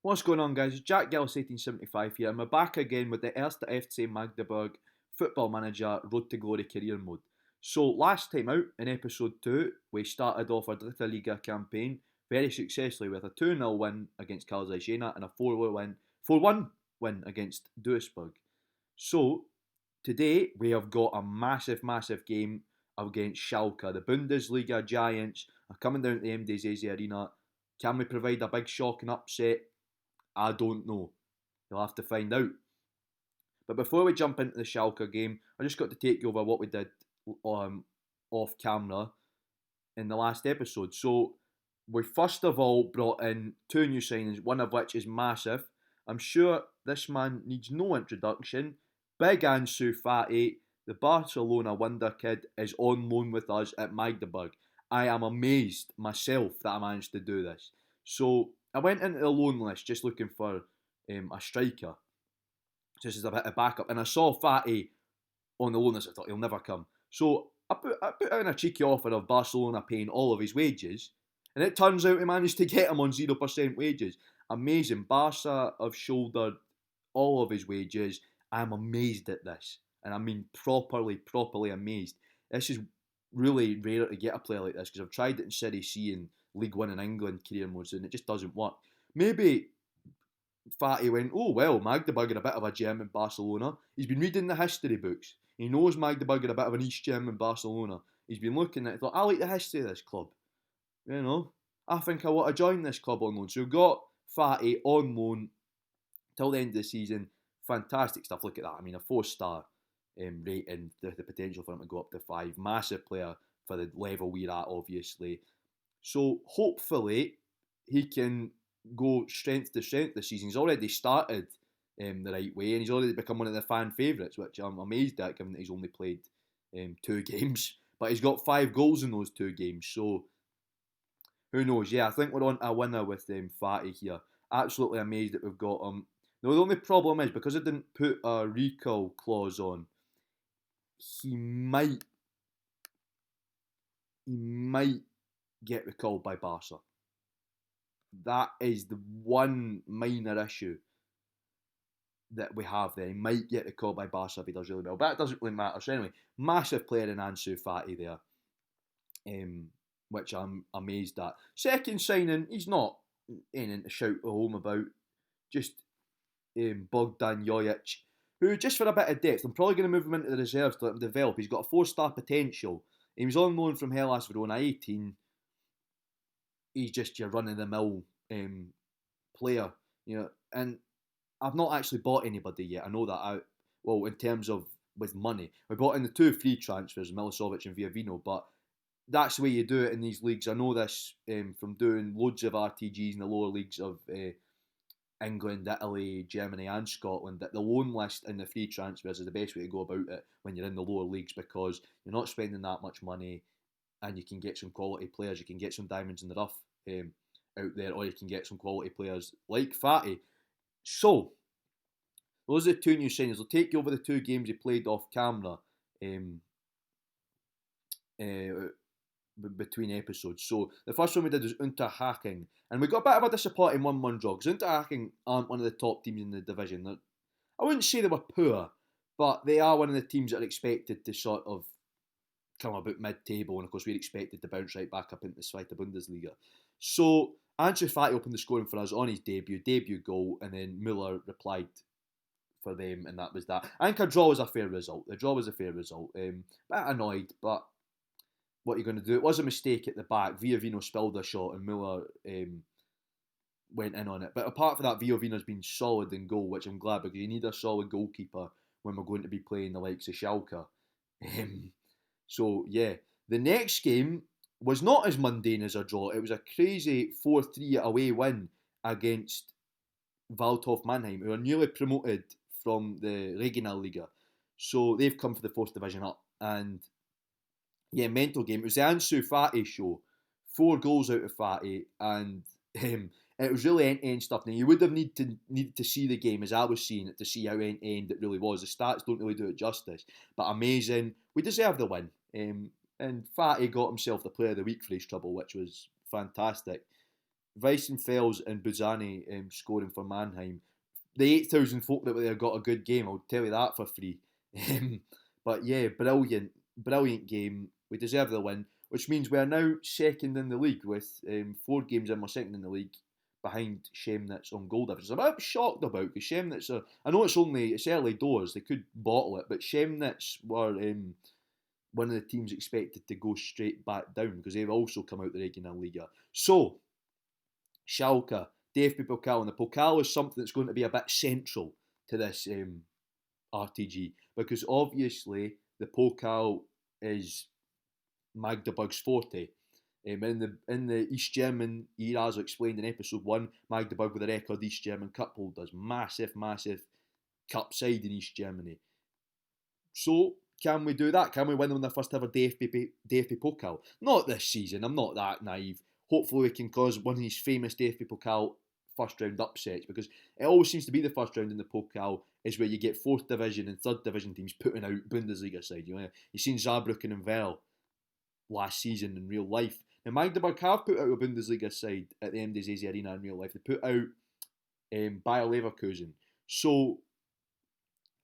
What's going on, guys? It's Jack Gillis 1875 here, and we're back again with the Erste FC Magdeburg Football Manager Road to Glory Career Mode. So, last time out in episode 2, we started off our Dritte Liga campaign very successfully with a 2-0 win against Karlsruhe Jena and a 4-1 win against Duisburg. So, today we have got a massive game against Schalke. The Bundesliga giants are coming down to the MDZZ Arena. Can we provide a big shock and upset? I don't know. You'll have to find out. But before we jump into the Schalke game, I just got to take you over what we did off camera in the last episode. So we first of all brought in two new signings, one of which is massive. I'm sure this man needs no introduction. Big Ansu Fati, the Barcelona wonder kid, is on loan with us at Magdeburg. I am amazed myself that I managed to do this. So I went into the loan list just looking for a striker, just as a bit of backup, and I saw Fati on the loan list. I thought he'll never come. So I put in a cheeky offer of Barcelona paying all of his wages, and it turns out he managed to get him on 0% wages. Amazing. Barca have shouldered all of his wages. I'm amazed at this, and I mean properly amazed. This is really rare to get a player like this because I've tried it in Serie C and League One in England career modes and it just doesn't work. Maybe Fatty went, oh well, Magdeburg are a bit of a gem in Barcelona. He's been reading the history books. He knows Magdeburg are a bit of an East gem in Barcelona. He's been looking at it, thought, I like the history of this club. You know, I think I want to join this club on loan. So we've got Fatty on loan till the end of the season. Fantastic stuff. Look at that. I mean, a 4-star rating, the potential for him to go up to 5. Massive player for the level we're at, obviously. So hopefully he can go strength to strength this season. He's already started the right way and he's already become one of the fan favourites, which I'm amazed at given that he's only played 2 games. But he's got 5 goals in those 2 games, so who knows? Yeah, I think we're on a winner with Fatty here. Absolutely amazed that we've got him. Now, the only problem is because I didn't put a recall clause on, he might get recalled by Barca. That is the one minor issue that we have there. He might get recalled by Barca if he does really well, but that doesn't really matter. So anyway, massive player in Ansu Fati there, which I'm amazed at. Second signing, he's not anything to shout home about. Just Bogdan Jojic, who just for a bit of depth, I'm probably going to move him into the reserves to let him develop. He's got a 4-star potential. He was on loan from Hellas Verona, 18. He's just your run-of-the-mill player, and I've not actually bought anybody yet. I know that well, in terms of with money. We bought in the 2 free transfers, Milicevic and Viavino, but that's the way you do it in these leagues. I know this from doing loads of RTGs in the lower leagues of England, Italy, Germany and Scotland, that the loan list and the free transfers is the best way to go about it when you're in the lower leagues because you're not spending that much money and you can get some quality players. You can get some diamonds in the rough out there, or you can get some quality players like Fatty. So, those are the 2 new signings. I'll take you over the 2 games he played off camera between episodes. So, the first one we did was Unterhaching, and we got a bit of a disappointing 1-1 draw, because Unterhaching aren't one of the top teams in the division. I wouldn't say they were poor, but they are one of the teams that are expected to sort of come about mid-table, and of course we're expected to bounce right back up into the Zweite Bundesliga. So Ansu Fati opened the scoring for us on his debut goal, and then Müller replied for them, and that was that. I think a draw was a fair result. The draw was a fair result. Bit annoyed, but what are you going to do? It was a mistake at the back. Viavino spilled a shot, and Müller went in on it. But apart from that, Viavino's been solid in goal, which I'm glad, because you need a solid goalkeeper when we're going to be playing the likes of Schalke. So yeah, the next game was not as mundane as a draw. It was a crazy 4-3 away win against Waldhof Mannheim, who are newly promoted from the Regionalliga. So they've come for the 4th division up. And yeah, mental game. It was the Ansu Fati show. 4 goals out of Fati, and it was really end-to-end stuff. Now, you would have needed to see the game as I was seeing it to see how end-to-end it really was. The stats don't really do it justice. But amazing. We deserved the win. And Fatty got himself the player of the week for his trouble, which was fantastic. Weissenfels and Buzani scoring for Mannheim. The 8,000 folk that were there got a good game, I'll tell you that for free. But yeah, brilliant game. We deserve the win, which means we are now second in the league with 4 games in. We're second in the league behind Chemnitz on goal difference. I'm a bit shocked about because Chemnitz are. I know it's early doors. They could bottle it, but Chemnitz were one of the teams expected to go straight back down because they've also come out the Regionalliga. So Schalke, DFB Pokal, and the Pokal is something that's going to be a bit central to this RTG because obviously the Pokal is Magdeburg's forte. In the East German era, as I explained in episode 1, Magdeburg were the record East German cup holders. Massive cup side in East Germany. So, can we do that? Can we win them in their first ever DFB Pokal? Not this season, I'm not that naive. Hopefully we can cause one of these famous DFB Pokal first round upsets because it always seems to be the first round in the Pokal is where you get 4th division and 3rd division teams putting out Bundesliga side. You've seen Saarbrücken and Werl last season in real life. Now Magdeburg have put out a Bundesliga side at the MDZZ Arena in real life. They put out Bayer Leverkusen. So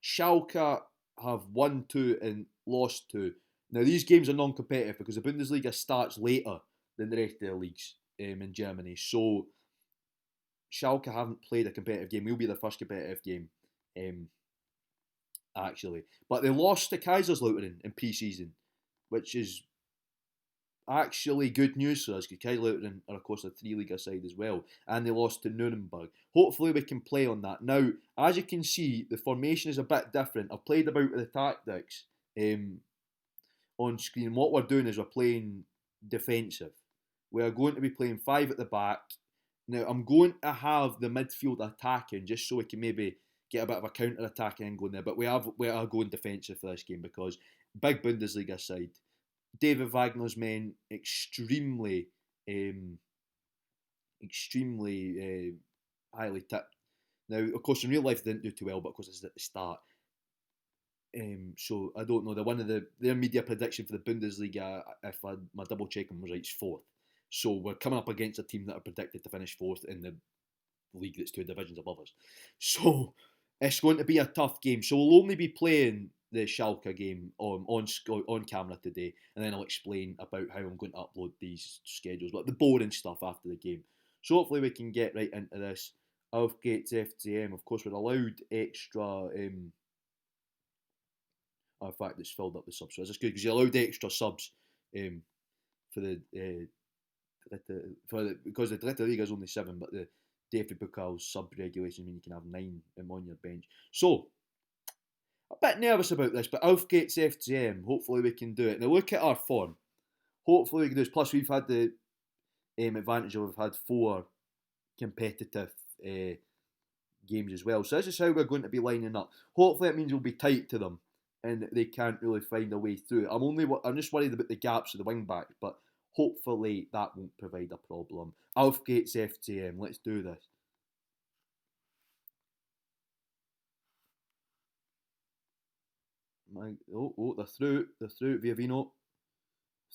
Schalke have won 2 and lost 2. Now these games are non-competitive because the Bundesliga starts later than the rest of the leagues in Germany. So Schalke haven't played a competitive game. We'll be the first competitive game, actually. But they lost to Kaiserslautern in pre-season, which is actually good news for us because Kaiserslautern are of course a 3-league side as well, and they lost to Nuremberg. Hopefully we can play on that. Now, as you can see, the formation is a bit different. I've played about with the tactics on screen. What we're doing is we're playing defensive. We are going to be playing 5 at the back. Now, I'm going to have the midfield attacking just so we can maybe get a bit of a counter-attack angle in there, but we are going defensive for this game because big Bundesliga side. David Wagner's men extremely highly tipped. Now, of course, in real life they didn't do too well, but of course it's at the start. So I don't know. Their media prediction for the Bundesliga, if my double checking was right, is 4th. So we're coming up against a team that are predicted to finish 4th in the league that's 2 divisions above us. So it's going to be a tough game. So we'll only be playing the Schalke game on camera today, and then I'll explain about how I'm going to upload these schedules, but the boring stuff after the game. So hopefully we can get right into this. Aufgeht's FCM, of course, we're allowed extra. In fact, it's filled up with subs, so that's good because you're allowed extra subs for because the Dritte Liga is only 7, but the DFB Pokal sub regulations mean you can have 9 on your bench. So a bit nervous about this, but Aufgeht's FCM, hopefully we can do it. Now look at our form. Hopefully we can do this. Plus we've had the advantage of we've had 4 competitive games as well. So this is how we're going to be lining up. Hopefully it means we'll be tight to them and they can't really find a way through. I'm just worried about the gaps of the wing backs, but hopefully that won't provide a problem. Aufgeht's FCM, let's do this. They're through. Viavino.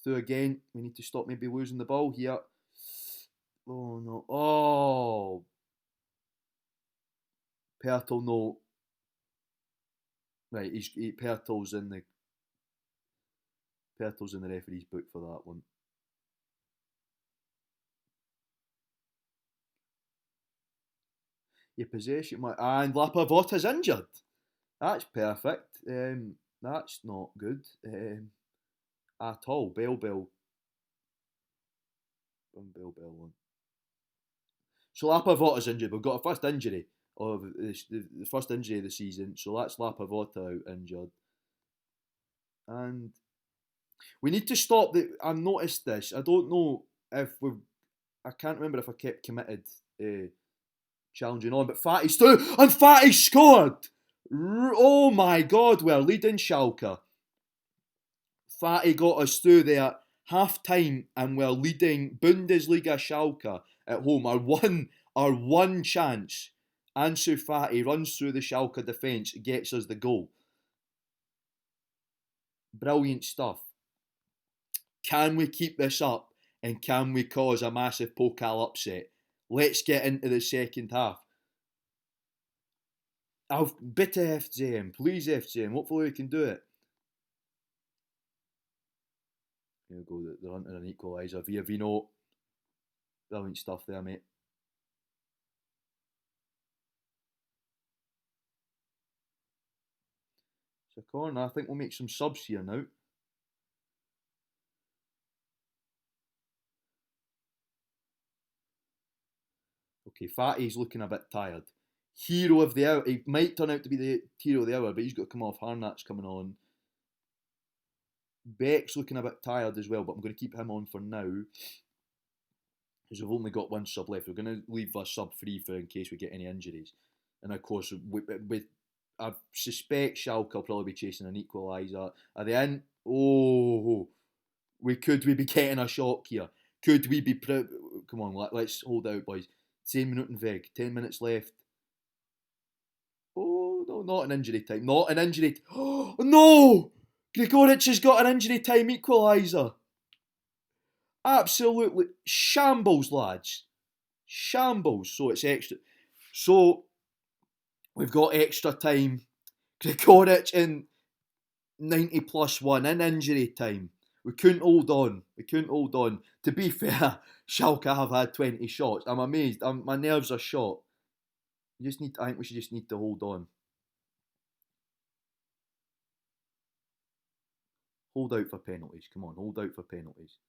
Through again. We need to stop maybe losing the ball here. Oh no. Oh. Pertl, no. Right, Pertl's in the referee's book for that one. Your possession, and Lapavota's injured. That's perfect. That's not good at all. Bell. Bring Bell on. So Lapavota's injured. We've got a first injury of the first injury of the season. So that's Lapavota out injured. And we need to stop the. I noticed this. I don't know if we've. I can't remember if I kept committed challenging on, but Fatty's through and Fatty scored. Oh my God, we're leading Schalke. Fatty got us through there half time and we're leading Bundesliga Schalke at home. Our one chance. Ansu Fati runs through the Schalke defence, gets us the goal. Brilliant stuff. Can we keep this up and can we cause a massive Pokal upset? Let's get into the second half. Bitte FCM, please FCM. Hopefully we can do it. Here we go. They're hunting an equaliser. Vino. Brilliant stuff there, mate. It's a corner. I think we'll make some subs here now. Okay, Fatty's looking a bit tired. Hero of the hour. He might turn out to be the hero of the hour, but he's got to come off. Harnat's coming on. Beck's looking a bit tired as well, but I'm going to keep him on for now. Because we've only got one sub left. We're going to leave a sub free for in case we get any injuries. And of course, I suspect Schalke will probably be chasing an equaliser. At the end, could we be getting a shock here? Could we be... Come on, let's hold out, boys. 10 minutes and Veg. 10 minutes left. Oh, no, not an injury time. Not an injury... Oh, no! Grigoric has got an injury time equaliser. Absolutely shambles, lads. Shambles. So it's extra. So we've got extra time. Grigoric in 90 plus 1 in injury time. We couldn't hold on. To be fair, Schalke have had 20 shots. I'm amazed. My nerves are shot. I think we should just need to hold on. Hold out for penalties. Come on, hold out for penalties.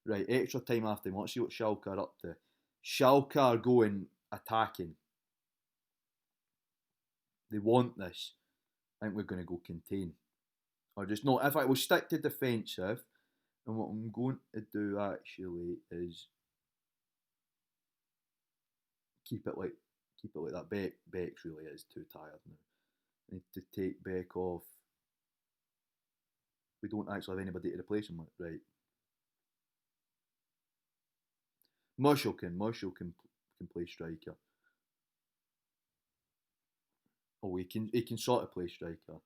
Right, extra time after him. Let's see what Schalke are up to. Schalke are going attacking. They want this. I think we're going to go contain. Or just no. In fact, we'll stick to defensive. And what I'm going to do actually is keep it like that. Beck's really is too tired now. I need to take Beck off. We don't actually have anybody to replace him with, right? Marshall can play striker. Oh, he can sort of play striker.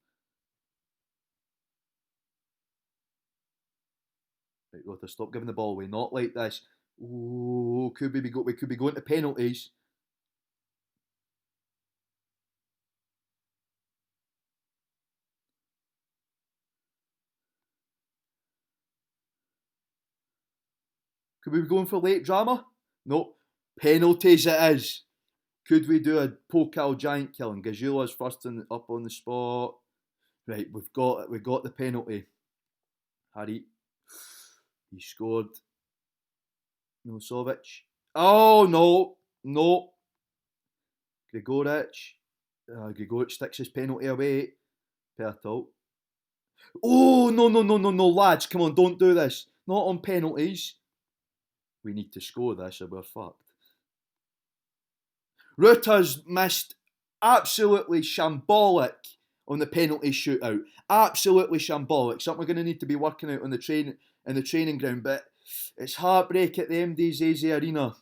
Right, Rota, stop giving the ball away. Not like this. Oh, we could be going to penalties. Could we be going for late drama? No. Penalties it is. Could we do a Pokal giant killing? Gazula's first up on the spot. Right, we've got the penalty. Harry. He scored. Milosevic. Oh, no. Grigoric. Grigoric sticks his penalty away. Pertol. Oh, no, lads. Come on, don't do this. Not on penalties. We need to score this or we're fucked. Ruta's missed absolutely shambolic on the penalty shootout. Absolutely shambolic. Something we're going to need to be working out on the training ground. But it's heartbreak at the MDZZ Arena.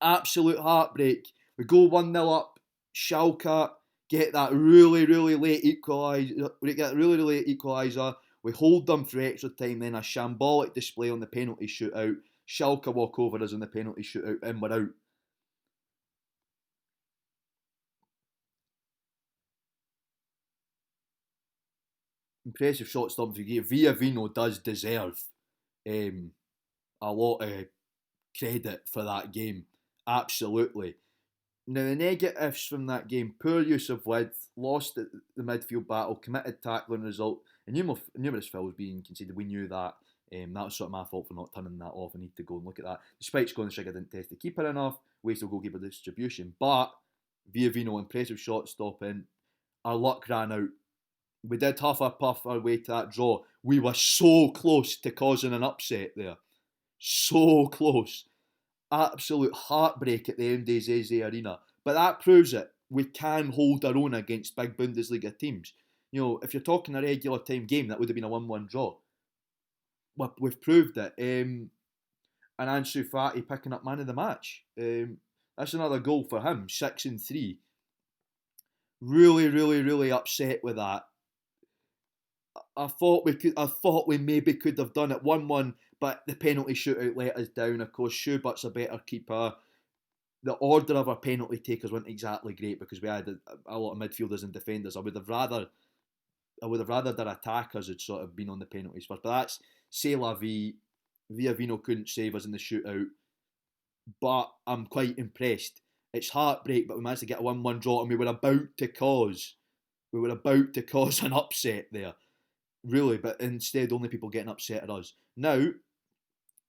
Absolute heartbreak. We go 1-0 up. Schalke get that really late equaliser. We hold them for extra time. Then a shambolic display on the penalty shootout. Schalke walk over us on the penalty shootout and we're out. Impressive shot stop for you. Vino does deserve a lot of credit for that game. Absolutely. Now, the negatives from that game: poor use of width, lost the midfield battle, committed tackling result, and numerous fouls being conceded. We knew that. That was sort of my fault for not turning that off. I need to go and look at that. Despite scoring the trigger, didn't test the keeper enough. Waste of goalkeeper distribution. But Vino, impressive shot stopping. Our luck ran out. We did huff or puff our way to that draw. We were so close to causing an upset there. So close. Absolute heartbreak at the MDZZ Arena. But that proves it. We can hold our own against big Bundesliga teams. You know, if you're talking a regular time game, that would have been a 1-1 draw. We've proved it. And Ansu Fati picking up man of the match. That's another goal for him. 6-3. Really upset with that. I thought we could. I thought we maybe could have done it 1-1, but the penalty shootout let us down. Of course, Schubert's a better keeper. The order of our penalty takers weren't exactly great because we had a lot of midfielders and defenders. I would have rather their attackers had sort of been on the penalties first. But that's c'est la vie. Viavino couldn't save us in the shootout, but I'm quite impressed. It's heartbreak, but we managed to get a 1-1 draw, and we were about to cause an upset there, really. But instead, only people getting upset are us. Now,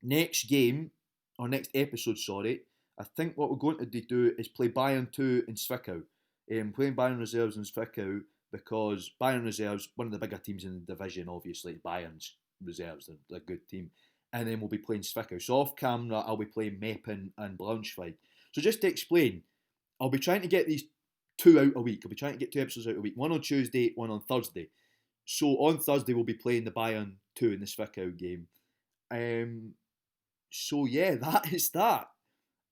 next game or next episode, sorry, I think what we're going to do is play Bayern 2 in Zwickau. Playing Bayern reserves in Zwickau because Bayern reserves, one of the bigger teams in the division, obviously. Bayern's reserves, they're a good team. And then we'll be playing Zwickau. So off camera, I'll be playing Meppen and Braunschweig. So just to explain, I'll be trying to get these 2 out a week. I'll be trying to get 2 episodes out a week. One on Tuesday, one on Thursday. So on Thursday, we'll be playing the Bayern 2 in the Zwickau game. So yeah, that is that.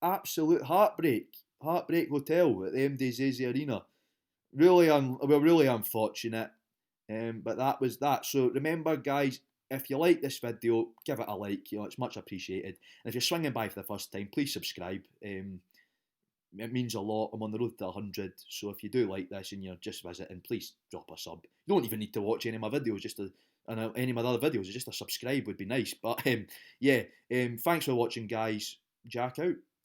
Absolute heartbreak. Heartbreak Hotel at the MDZZ Arena. We're really unfortunate. But that was that. So remember, guys, if you like this video, give it a like. It's much appreciated. And if you're swinging by for the first time, please subscribe. It means a lot. I'm on the road to 100. So if you do like this and you're just visiting, please drop a sub. You don't even need to watch any of my videos. Any of my other videos. Just a subscribe would be nice. But yeah, thanks for watching, guys. Jack out.